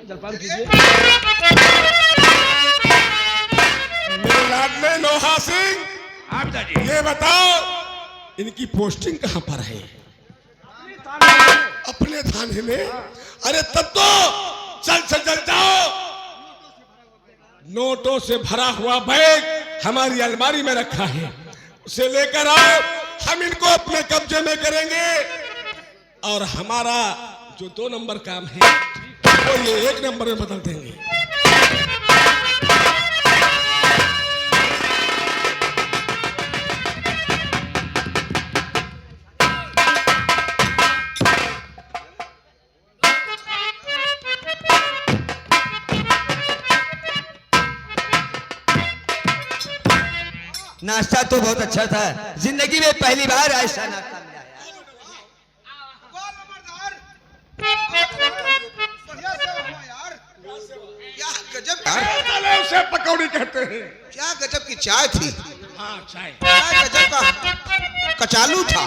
जलपान कीजिए। मेरे लाडले लोहा सिंह, हाँ पिताजी। ये बताओ इनकी पोस्टिंग कहाँ पर है? अपने थाने में। अरे तब तो चल चल चल जाओ। नोटों से भरा हुआ बैग हमारी अलमारी में रखा है, उसे लेकर आओ। हम इनको अपने कब्जे में करेंगे और हमारा जो 2 नंबर काम है वो ये 1 नंबर में बदल देंगे। नाश्ता तो बहुत अच्छा था, जिंदगी में पहली बार ऐसा नाश्ता मिला है। बढ़िया से हुआ यार। क्या गजब चले उसे पकौड़ी कहते हैं। क्या गजब की चाय थी। हाँ चाय। क्या गजब का कचालू था।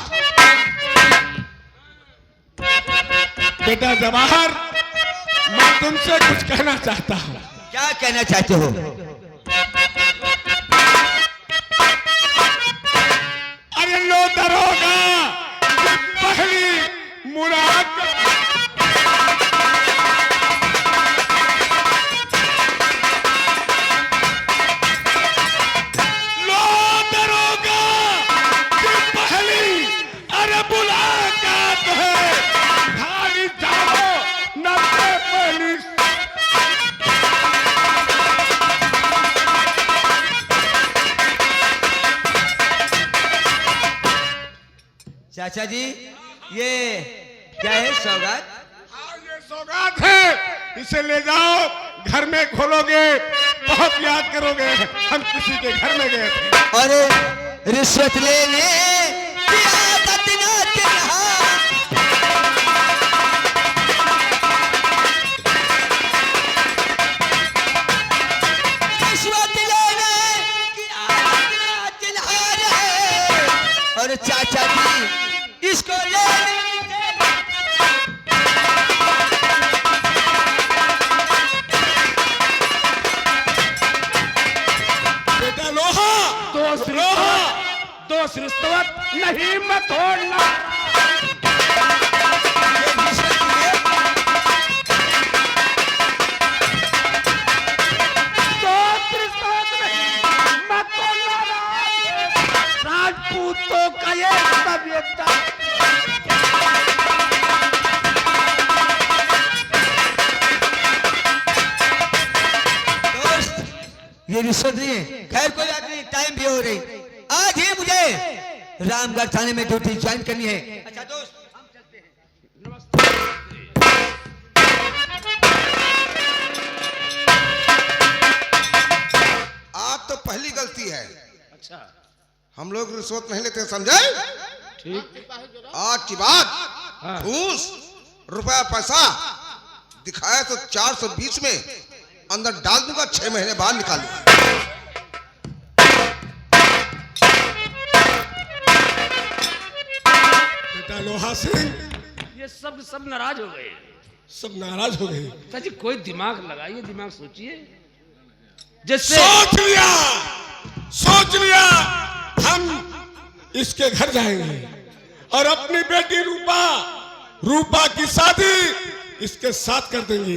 बेटा जवाहर, मैं तुमसे कुछ कहना चाहता हूँ। क्या कहना चाहते हो? अरे लो दरोगा, ये पहली मुराद। लो दरोगा, ये पहली अरे मुलाकात है। खाली जाओ न पहली। चाचा जी, ये क्या है सौगात? हाँ ये सौगात है, इसे ले जाओ, घर में खोलोगे, बहुत याद करोगे। हम किसी के घर में गए थे। और रिश्वत लेने की आदत ना तेरा। रिश्वत लेने की आदत ना तेरा है। और चाचा जी इसको लेने बेटा लोहा, दोस्त रिश्वत नहीं मत छोड़ना। दोस्त रिश्वत नहीं मत छोड़ना। राजपूतों का ये सभ्यता। दोस्त, ये रिश्वत नहीं है। खैर कोई बात नहीं, टाइम भी हो रही। आज ही मुझे रामगढ़ थाने में ड्यूटी ज्वाइन करनी है। अच्छा दोस्त, हम चलते हैं। आज तो पहली गलती है। अच्छा हम लोग रिश्वत नहीं लेते, समझे? ठीक। आज की बात हाँ। घूस रुपया पैसा दिखाया तो 420 में अंदर डाल दूंगा, 6 महीने बाद निकालूंगा। बेटा लोहा सिंह, ये सब नाराज हो गए। सब नाराज हो गए। चाची कोई दिमाग लगाइए, दिमाग सोचिए। जैसे सोच लिया हम इसके घर जाएंगे और अपनी बेटी रूपा की शादी इसके साथ कर देंगे।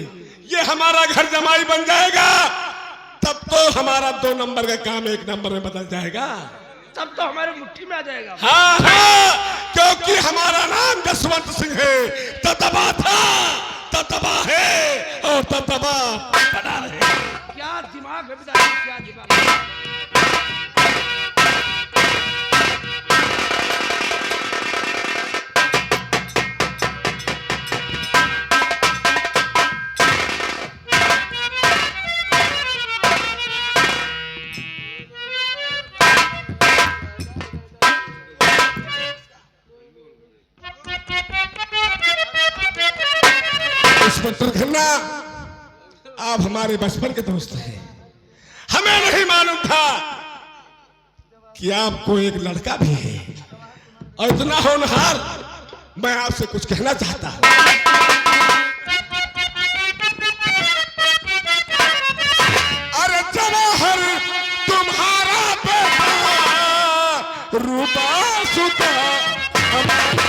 ये हमारा घर जमाई बन जाएगा। तब तो हमारा 2 नंबर का काम 1 नंबर में बदल जाएगा। तब तो हमारे मुट्ठी में आ जाएगा। हाँ हाँ, क्योंकि हमारा नाम जसवंत सिंह है। ततबा था, ततबा है और ततबा बना रहे। क्या दिमाग है पिताजी, क्या दिमाग है। इंस्पेक्टर खन्ना, आप हमारे बचपन के दोस्त हैं। हमें नहीं मालूम था कि आपको एक लड़का भी है और इतना होनहार। मैं आपसे कुछ कहना चाहता हूं। रूपा सुता हमारी।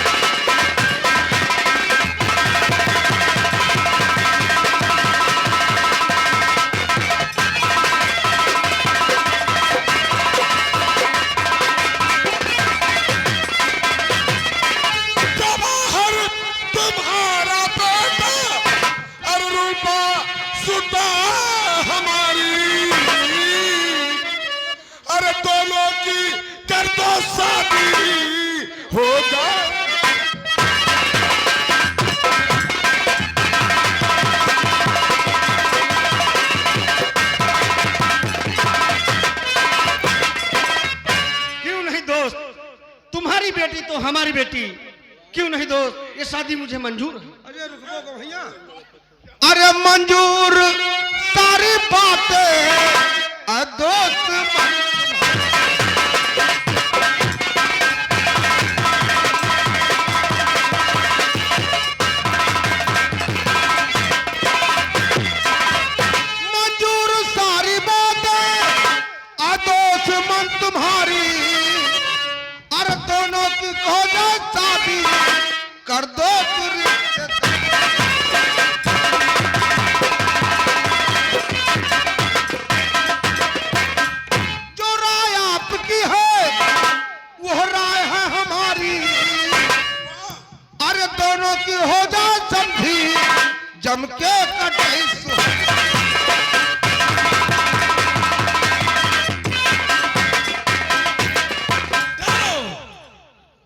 जवाहर तुम्हारा बेटा और रूपा सुता हमारी। अरे दोनों की कर दो शादी हो जाए। क्यों नहीं दोस्त, तुम्हारी बेटी तो हमारी बेटी, क्यों नहीं दोस्त, ये शादी मुझे मंजूर है। अरे रुको गो भैया, अरे मंजूर सारी बातें दोस्त मंजूर सारी बातें दोस्त मन तुम्हारी। अरे दोनों की हो जाए शादी कर दो जो राय आपकी है वो राय है हमारी। अरे दोनों की हो जाए समझी जम के कटे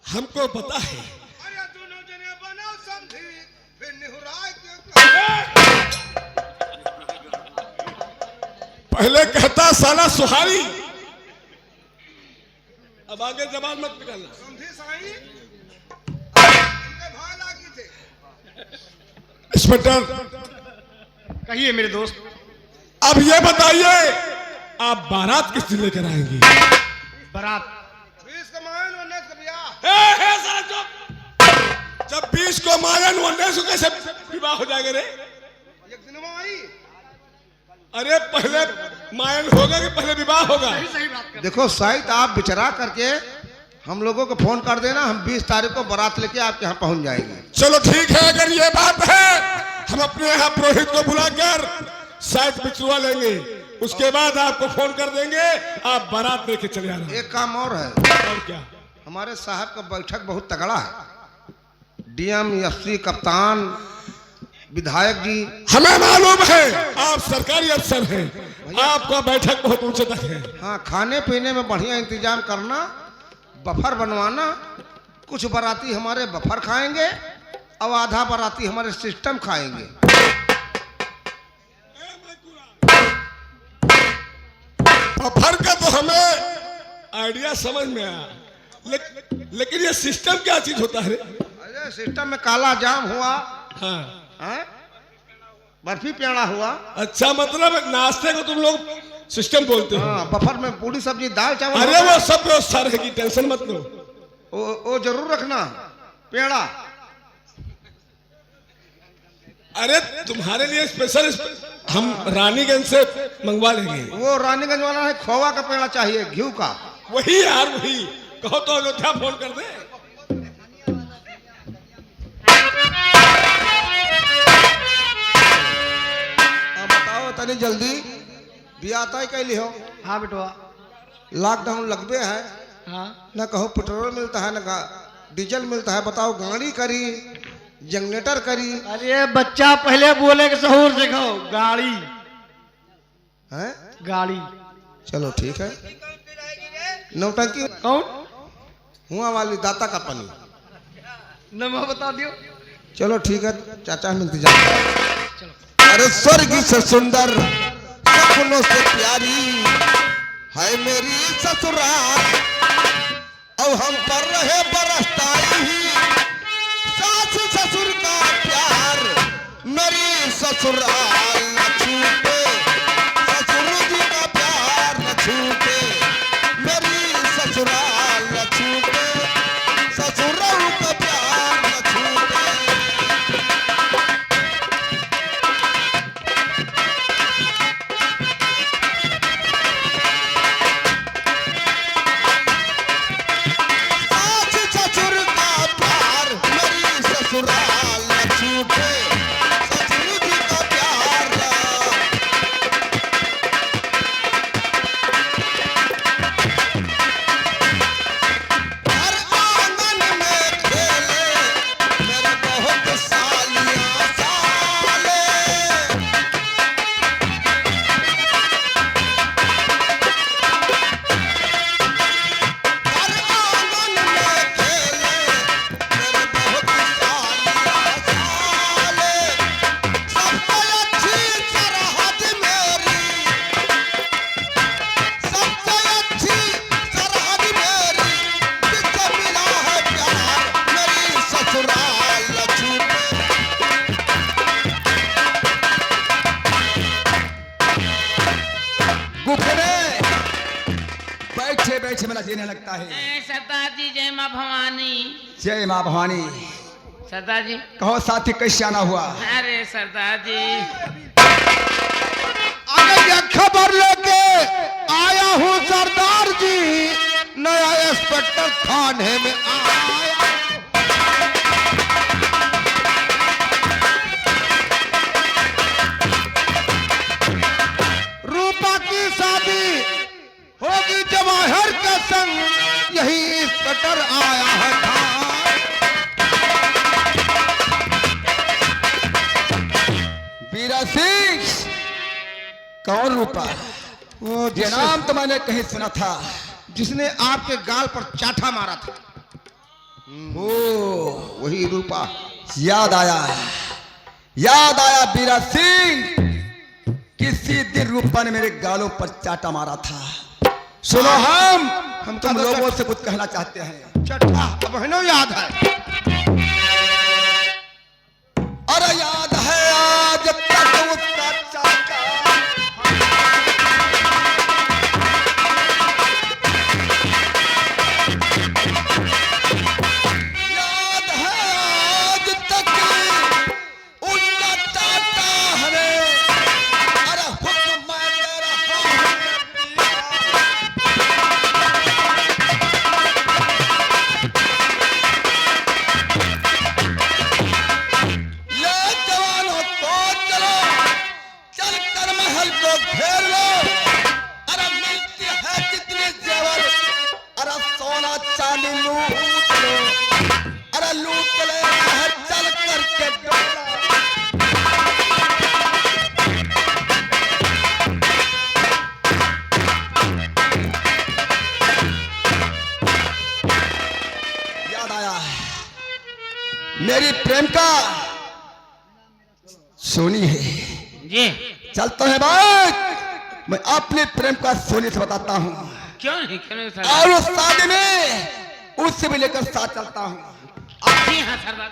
हमको पता है। अरे दोनों जने बनाओ समझी फिर निहुराए पहले कहता साला सुहारी, अब आगे जबान मत निकालना। समझी साईं इनके भाई लागी थे। इंस्पेक्टर कहिए मेरे दोस्त। अब ये बताइए आप बारात किस दिन लेकर आएंगी? बारात 20 का मायन 19 का ब्याह। साला चुप। जब 20 को मायन 19 को कैसे विवाह हो जाएगा रे? एक दिन में आई। अरे पहले मायन होगा कि पहले विवाह होगा? सही बात कर। देखो शायद आप विचारा करके हम लोगों को फोन कर देना, हम 20 तारीख को बारात लेके आपके यहाँ पहुंच जाएंगे। चलो ठीक है, अगर ये बात है हम अपने यहाँ पुरोहित को बुलाकर शायद बिचुआ लेंगे, उसके बाद आपको फोन कर देंगे, आप बारात लेके चले आना। एक काम और है, और क्या? हमारे साहब का बैठक बहुत तगड़ा है। डीएम एसपी कप्तान विधायक जी। हमें मालूम है आप सरकारी अफसर हैं, आपका बैठक बहुत ऊंचे तक है। हाँ, खाने पीने में बढ़िया इंतजाम करना, बफर बनवाना। कुछ बाराती हमारे बफर खाएंगे और आधा बाराती हमारे सिस्टम खाएंगे। बफर का तो हमें आइडिया समझ में आया, लेकिन ये सिस्टम क्या चीज होता है? अरे सिस्टम में काला जाम हुआ, हाँ। हाँ? बर्फी पेड़ा हुआ। अच्छा, मतलब नाश्ते को तुम लोग सिस्टम बोलते हो? हाँ, बफर में पूरी सब्जी दाल चावल। अरे वो सब व्यवस्था रहेगी, टेंशन मत लो। वो जरूर रखना पेड़ा। अरे तुम्हारे लिए स्पेशल हम रानीगंज से मंगवा लेंगे। वो रानीगंज वाला है, खोवा का पेड़ा चाहिए, घी का। वही यार वही, कहो तो अयोध्या फोन कर दे। बताओ तनी जल्दी बिया तय कैली हो। हाँ बेटवा। लॉकडाउन लगबे है, हाँ ना कहो पेट्रोल मिलता है ना डीजल मिलता है। बताओ गाड़ी करी जनरेटर करी। अरे बच्चा पहले बोले के सहूर सिखाओ। गाड़ी है गाड़ी। चलो ठीक है। नौटंकी कौन? हुआ वाली दाता का पनी। नंबर बता दियो। चलो ठीक है चाचा, हम इंतजार करें। अरे स्वर्ग से सुंदर सपनों से प्यारी है मेरी ससुराल, और हम पर रहे बरसताई ही सास ससुर का प्यार। मेरी ससुराल न छूटे, ससुर जी का प्यार न छूटे। मेरी ससुराल न छूटे, ससुरों का प्यार न छूटे। बैठे मेरा जीने लगता है। सरदार जी जय माँ भवानी। जय माँ भवानी। सरदार जी कहो साथी कैसे आना हुआ? अरे सरदार जी अरे ये खबर लेके आया हूँ सरदार जी, नया इंस्पेक्टर थाने में आया। रूपा की शादी होगी जवाहर के संग, यही इंस्पेक्टर आया है थाने। वीरा सिंह, कौन रूपा? वो ये नाम तो मैंने कहीं सुना था। जिसने आपके गाल पर चाटा मारा था, ओ वही रूपा। याद आया, याद आया वीरा सिंह। किसी दिन रूपा ने मेरे गालों पर चाटा मारा था। सुनो, हम तुम लोगों से कुछ कहना चाहते हैं। चटा अब है ना, याद है? अरे याद है आज तक उसका चाचा, याद है आज तक उसका चाचा हमें। अरे हुक्म मैं तेरा ये जवानों तो चलो, चल कर महल को घेर लो। अरे मिलती है जितनी जेवर, अरे सोना चांदी लूट लो। अरे लूट ले महल, चल करके डोला। याद आया मेरी प्रेम का सोनी है। जी चलता है बात, मैं अपने प्रेम का सोनी से बताता हूँ। क्यों नहीं सरदार और उस शादी में उससे भी लेकर साथ चलता हूँ। जी हाँ सरदार।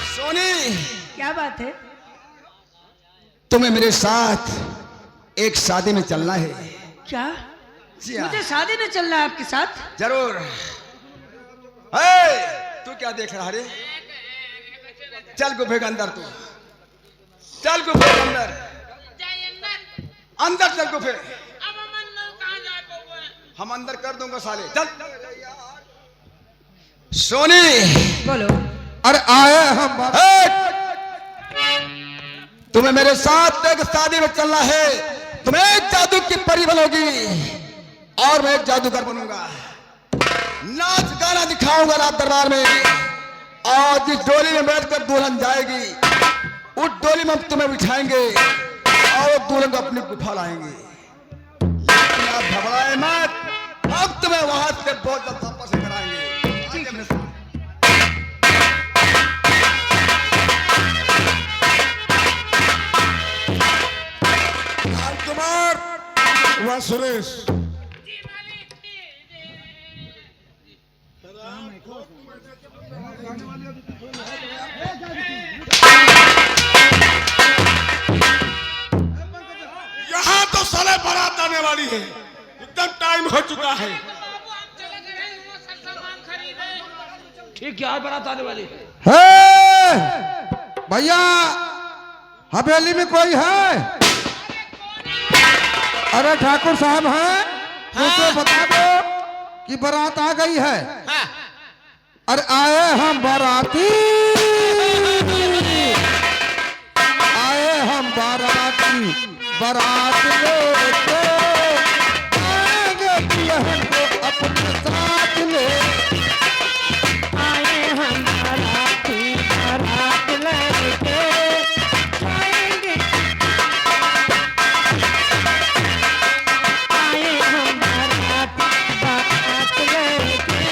सोनी, क्या बात है? तुम्हें मेरे साथ एक शादी में चलना है। क्या जी हाँ। मुझे शादी में चलना है आपके साथ? जरूर। हे, तू क्या देख रहा है? चल गुफे के अंदर, तू चल गुफे के अंदर, अंदर चल गुफे। अब हम अंदर कहाँ जा पाओगे? हम अंदर कर दूंगा साले, चल। सोनी, बोलो। अरे आए हम बात। तुम्हें मेरे साथ एक शादी में चलना है। तुम एक जादू की परी बनोगी और मैं एक जादूगर बनूंगा। नाच गाना दिखाऊंगा रात दरबार में। और जिस डोली में बैठकर दुल्हन जाएगी, उस डोली में हम तुम्हें बिठाएंगे और दुल्हन को अपनी गुफा लाएंगे। लेकिन आप घबराए मत, अब तुम्हें वहां से बहुत जल्द वापस कराएंगे। ठीक है मेरे साथ। कुमार व सुरेश, यहाँ तो साले बारात आने वाली है। एकदम टाइम हो चुका है। ठीक है, और बारात आने वाली है। भैया हवेली में कोई है? अरे ठाकुर साहब हैं, मुझे बता दो कि बारात आ गई है। हाँ। अरे आए हम बाराती, आए हम बाराती, बारात लेके आएंगे दुल्हन को अपने साथ ले। आए हम बाराती, बारात लेके आएंगे। आए हम बाराती, बारात लेके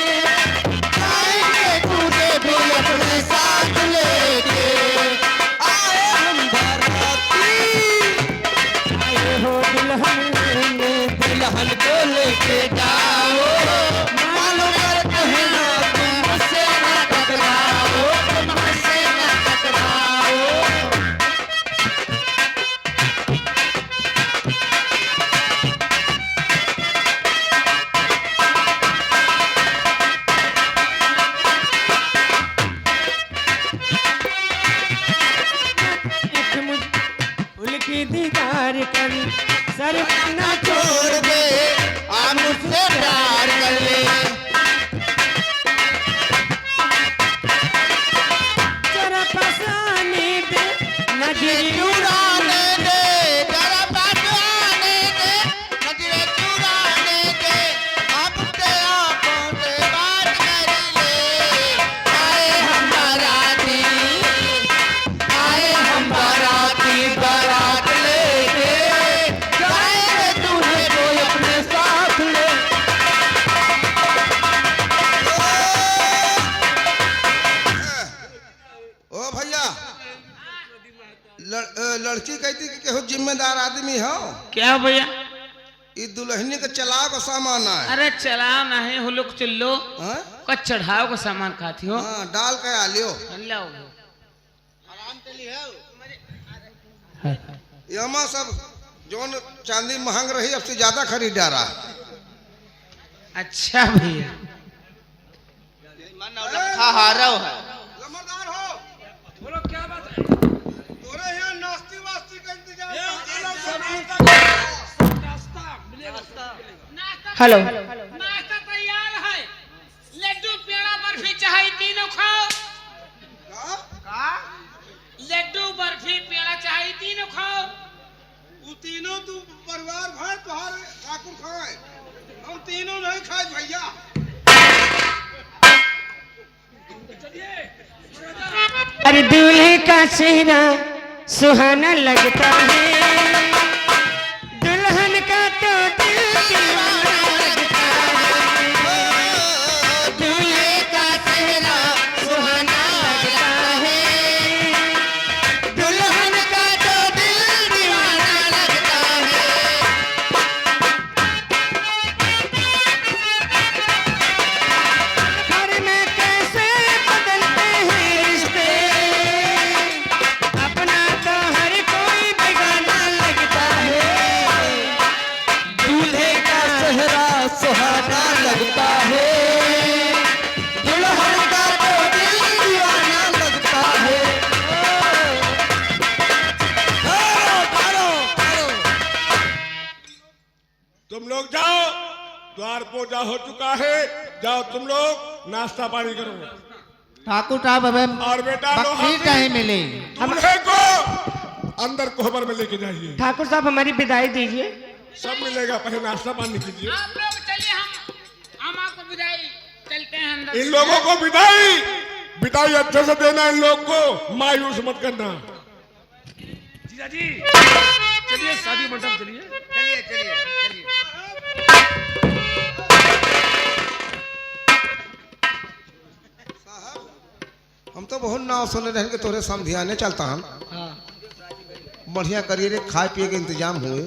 आएंगे तुझे भी अपने साथ लेके। आए हम बाराती, आए हो दिल की दीदार कर सरवना छोड़ दे आ मुझसे प्यार कर ले जरा पास आने दे नजर चुराने दे जरा बात आने दे नजरे चुराने दे अब ते आंखों से बात कर ले आए हम बाराती बारात लेके जाएंगे दूल्हे को अपने साथ ले ओ भैया लड़की कहती कि केहू जिम्मेदार आदमी हो क्या भैया? ई दुल्हनी के चलाव का सामान है अरे चलाओ नहीं हो लोग चिल्लो हाँ? का चढ़ाओ का सामान खाती हो। हाँ, डाल के आ लियो अल्लाह यमा सब जोन चांदी महंग रही अब से ज्यादा खरीद डारा अच्छा भैया हारव है जमादार हो बोलो क्या बात है तोरे यहाँ नाश्ती वास्ती का इंतजाम नाश्ता मिलेगा हेलो नाश्ता तैयार है। लड्डू पेड़ा बर्फी चाहे तीनों खाओ। लड्डू बर्फी पेड़ा चाहे तीनों खाओ। वो तीनों तू परिवार भाई तुम्हारे ठाकुर खाए हम तीनों नहीं खाए भैया अरे दूल्हे का चेहरा सुहाना लगता है दुल्हन का तो दिल दीवाना लगता है दूल्हे का चेहरा सुहाना लगता है दुल्हन का तो दिल दीवाना लगता है घर में कैसे बदलते हैं रिश्ते अपना तो हर कोई बेगाना लगता है दूल्हे का चेहरा सुहाना लगता है दुल्हन का तो दिल दीवाना लगता है तुम लोग जाओ द्वार पूजा हो चुका है जाओ तुम लोग नाश्ता पानी करो ठाकुर साहब हमें और बेटा बकरी कहीं मिली दूल्हे को अंदर कोहबर में लेके जाइए ठाकुर साहब हमारी विदाई दीजिए सब मिलेगा पहले नाश्ता पानी कीजिए आप लोग चलिए हम आपको विदाई चलते हैं अंदर। इन लोगों को विदाई अच्छे से देना इन लोग को मायूस मत करना जीजा जी चलिए शादी मंडप चलिए। हम तो बहुत नाव सुने रहे कि तोरे समझियाने चलता हम बढ़िया करिए रे खाए पिए के इंतजाम हुए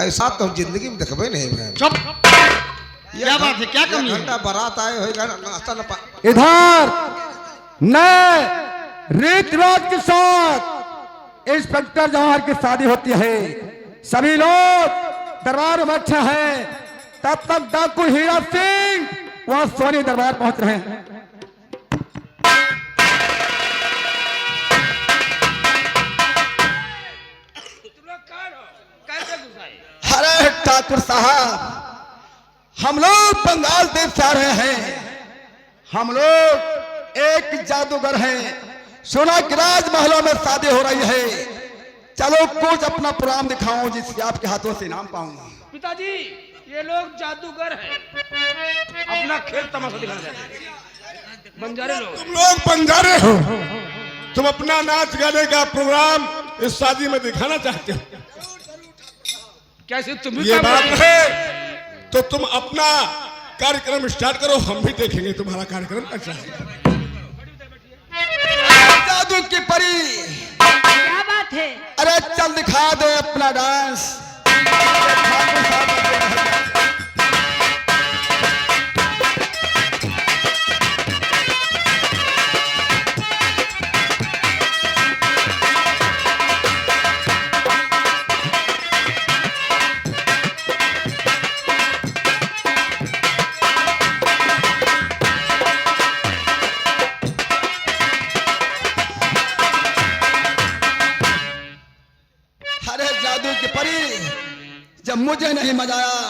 ऐसा तो हम जिंदगी में देखबे नहीं मैं चुप क्या बात है क्या कमी है घंटा बारात आए होगा नाश्ता न पा इधर नए रीत रिवाज के साथ इंस्पेक्टर जवाहर की शादी होती है सभी लोग दरबार में बैठे हैं तब तक डाकू हीरा सिंह वहां सोनी दरबार पहुंच रहे हैं अरे ठाकुर साहब हम लोग बंगाल देश से आ रहे हैं हम लोग एक जादूगर हैं सुना कि राजमहलों में शादी हो रही है चलो कुछ अपना प्रोग्राम दिखाऊं जिससे आपके हाथों से इनाम पाऊंगा पिताजी ये लोग जादूगर हैं अपना खेल तमाशा दिखाना चाहते हैं बंजारे लोग। तुम लोग बंजारे हो तुम अपना नाच गाने का प्रोग्राम इस शादी में दिखाना चाहते हो कैसे तुम भी ये क्या बात बोल रहे है तो तुम अपना कार्यक्रम स्टार्ट करो हम भी देखेंगे तुम्हारा कार्यक्रम कैसा है जादू की परी क्या बात है अरे चल दिखा दे अपना डांस ठाकुर साहब परी, जब मुझे नहीं मजा आया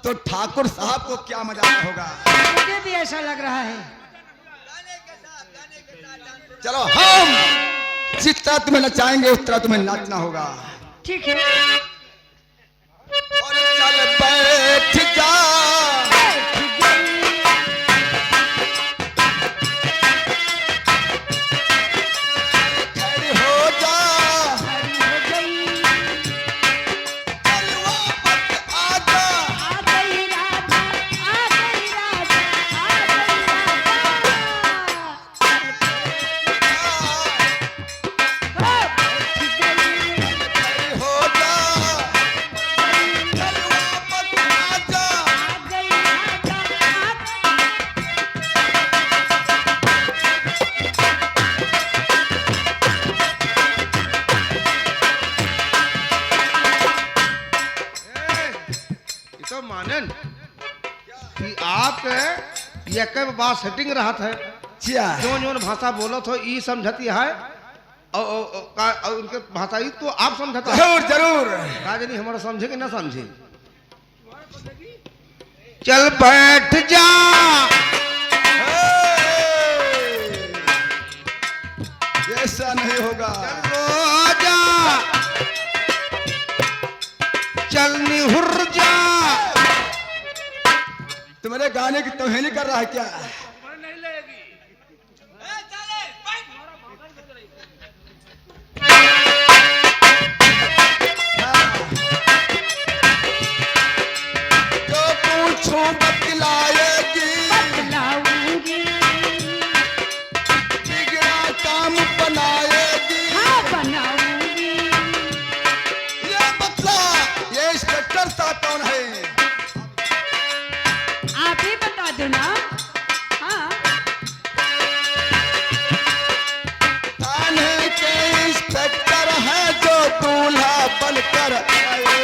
तो ठाकुर साहब को क्या मजा आया होगा। मुझे भी ऐसा लग रहा है। चलो हम जिस तरह तुम्हें नचाएंगे उस तरह तुम्हें नाचना होगा। ठीक है। और चल बैठ जा, खड़ी हो जा, चल वापस आ जा। आ गई राधा, आ गई राधा, आ गई राधा। खड़ी हो जा, चल वापस आ जा। आ गई राधा, ये तो मानन कि आप ये कब बात सेटिंग रहा था जिया, जो जो भाषा बोलत हो ई समझती है और उनके भाषा ही तो आप समझता है। जरूर जरूर। का जानी हमारा समझे कि ना समझे। चल बैठ जा, ऐसा नहीं होगा। रो जा, चल निहुर जा। तुम्हारे गाने की तोहिनी कर रहा है क्या? जो पूछूं बतलाएगी, बतलाऊंगी। बिगड़ा काम बनाएगी। हाँ बनाऊंगी। ये बतला, ये इंस्पेक्टर साहब कौन है? आप ही बता दो ना। हाँ। थाने के इंस्पेक्टर है जो दूल्हा बनकर आए।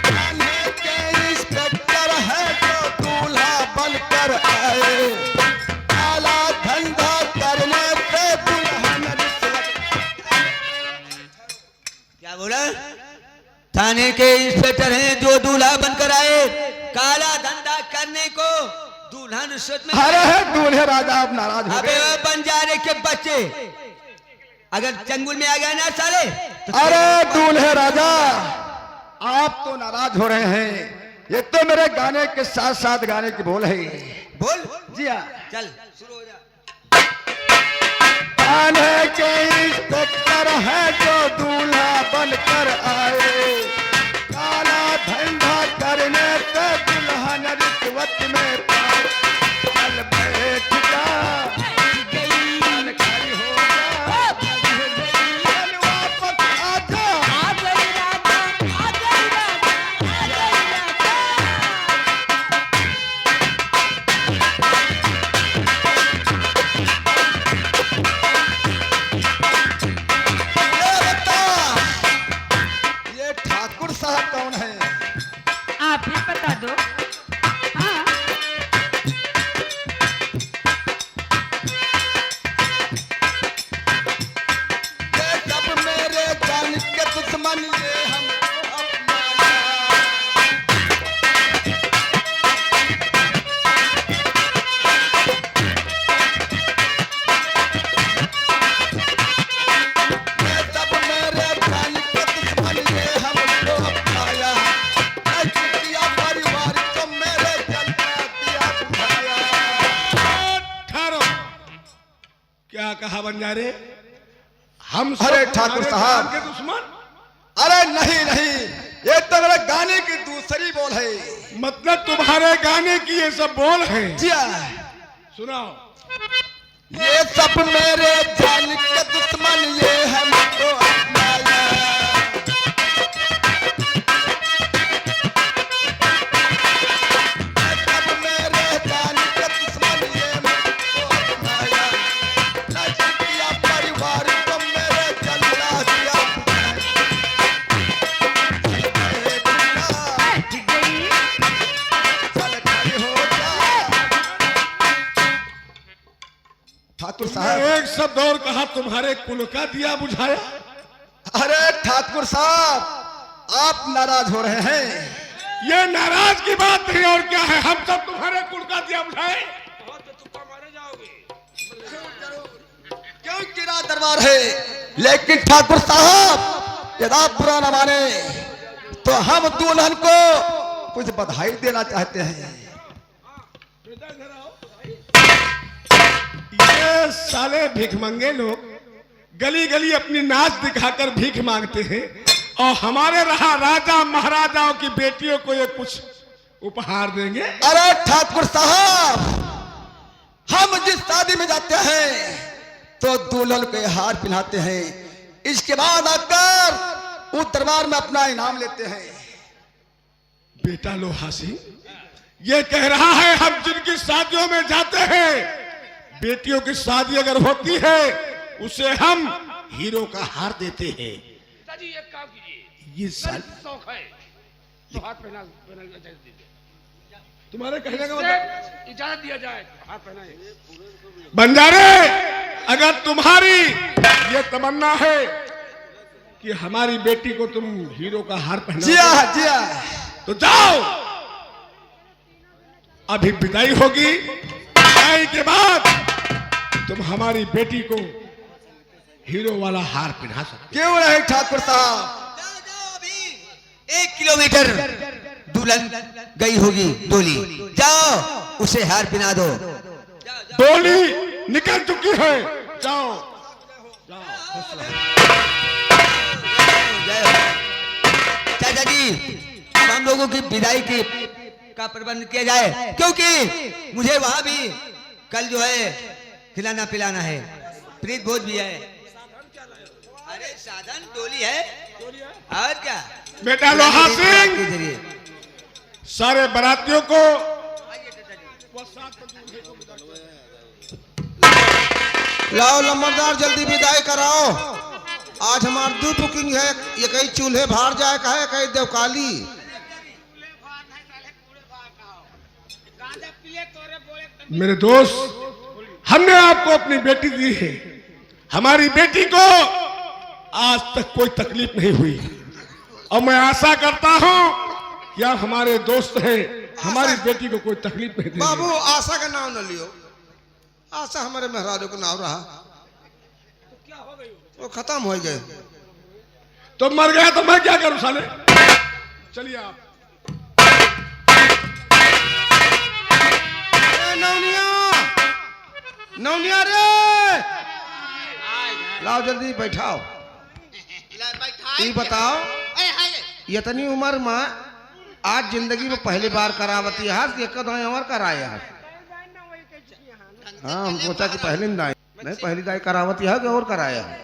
थाने के इंस्पेक्टर है जो दूल्हा बनकर आए। काला धंधा करने पे दुल्हन रिश्वत। क्या बोला? थाने के इंस्पेक्टर हैं जो दूल्हा बनकर आए, काला धंधा करने को दुल्हन रिश्वत में। अरे है दूल्हे राजा, आप नाराज हो अबे गए। वो बंजारे के बच्चे, अगर चंगुल में आ गए ना साले तो अरे दूल्हे राजा, आप तो नाराज हो रहे हैं। ये तो मेरे गाने के साथ साथ गाने की बोल है। बोल। जी हाँ। चल शुरू हो जा। थाने के इंस्पेक्टर है जो दूल्हा बनकर आए। काला धंधा करने पे दुल्हन रिश्वत में पाए। चल बैठ जा, चल खड़ी हो जा, चल वापस आ जा। आ गई राधा, आ गई राधा, आ गई राधा। ये बता, ये ठाकुर साहब कौन है? आप ही बता दो। हाँ। ये सब मेरे जान के दुश्मन, ये हमको अपनाया। ये सब मेरे जान के दुश्मन, ये हमको अपनाया। ऐसे किया परिवार को मेरे जलता दिया बुझाया। ठहरो, क्या कहा बंजारे? हम सब अरे ठाकुर तुम्हारे साहब। जान के दुश्मन? अरे नहीं नहीं, ये तो मेरे गाने की दूसरी बोल है। मतलब तुम्हारे गाने की ये सब बोल है। जी हाँ। सुनाओ। ये सब मेरे जान के दुश्मन, ये हमको अपनाया। ये सब मेरे जान के दुश्मन, ये हमको अपनाया। नजर किया परिवार को मेरे जलता दिया बुझाया। बैठ गई। चल खड़ी हो जा। ठाकुर तुमने साहब, एक शब्द और कहा, तुम्हारे कुल का दिया बुझाया। अरे ठाकुर साहब, आप नाराज हो रहे हैं। ये नाराज की बात नहीं और क्या है, हम सब तुम्हारे कुल का दिया बुझाए। क्यों गिरा दरबार है, लेकिन ठाकुर साहब यदि आप बुरा न माने तो हम दुल्हन को कुछ बधाई देना चाहते हैं। ये साले भिखमंगे लोग गली गली अपनी नाच दिखाकर भीख मांगते हैं और हमारे रहा राजा महाराजाओं की बेटियों को ये कुछ उपहार देंगे। अरे ठाकुर साहब, हम जिस शादी में जाते हैं तो दुल्हन को हार पहनाते हैं, इसके बाद आकर उस दरबार में अपना इनाम लेते हैं। बेटा लोहा सिंह ये कह रहा है, हम जिनकी शादियों में जाते हैं, बेटियों की शादी अगर होती है उसे हम हीरो का हार देते हैं। पिताजी एक काम कीजिए, ये साल शौक है तो हाथ पहना इजाजत दीजिए, तुम्हारे कहने का मतलब इजाजत दिया जाए, हाथ पहनाए। बंजारे, अगर तुम्हारी ये तमन्ना है कि हमारी बेटी को तुम हीरो का हार पहना जिया तो जाओ, अभी विदाई होगी। विदाई के बाद तुम हमारी बेटी को हीरो वाला हार पहना सकते। क्यों नहीं ठाकुर साहब, जाओ जाओ, अभी 1 किलोमीटर दुल्हन गई होगी डोली, जाओ उसे हार पहना दो। डोली निकल चुकी है, जाओ। चाचा जी, हम लोगों की विदाई का प्रबंध किया जाए, क्योंकि मुझे वहां भी कल जो है खिलाना पिलाना है, प्रीत भोज भी है। अरे साधन डोली है और क्या। बेटा लोहा सिंह, सारे बारातियों को लाओ लंबरदार, जल्दी विदाई कराओ। आज हमार 2 बुकिंग है, ये कहीं चूल्हे भार जाए का है, कहीं देवकाली। मेरे दोस्त, हमने आपको अपनी बेटी दी है, हमारी बेटी को आज तक कोई तकलीफ नहीं हुई और मैं आशा करता हूं कि आप हमारे दोस्त हैं, हमारी बेटी को कोई तकलीफ नहीं देंगे। बाबू आशा का नाम न लियो, आशा हमारे मेहरारू का नाम रहा, वो खत्म हो गए। तो मर गया तो मैं क्या करूं साले। चलिए आप। नौनिया रे, लाओ जल्दी बैठाओ। ये बताओ, इतनी उम्र में आज जिंदगी में पहली बार करावती है, एक दाई उम्र कराए है। हाँ, हम सोचा कि पहली दाई नहीं, पहली दाई करावती है कि और कराया है।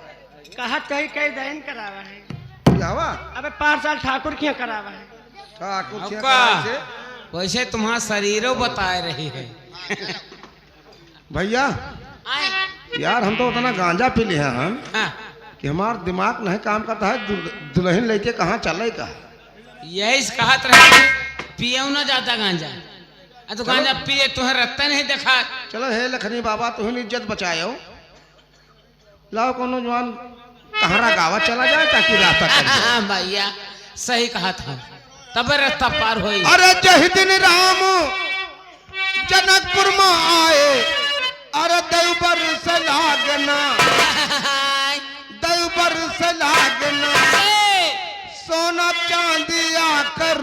कहा कई दैन करावा है। क्या हुआ? अबे 5 साल ठाकुर किया करावा है। ठाकुर क्या कराए से? वैसे तुम्हारा शरीरों बता रही है। भैया यार, हम तो उतना गांजा पी लिए हैं हाँ, कि हमारा दिमाग नहीं काम करता है। दुल्हन लेके कहाँ चले का? यही कहत रहे, पियो ना ज्यादा गांजा, तो गांजा पिए तुम्हें रत्ता नहीं देखा। चलो हे लखनी बाबा, तुहन इज्जत बचायो। लाओ कोनो जवान कहारा गावा चला जाए ताकि रास्ता कट जाए। हाँ भैया, सही कहा था, तब रास्ता पार होई। अरे जही दिन राम जनकपुर में आए, अरे देवबर से लागना, देवबर से लागना, सोना चांदी आकर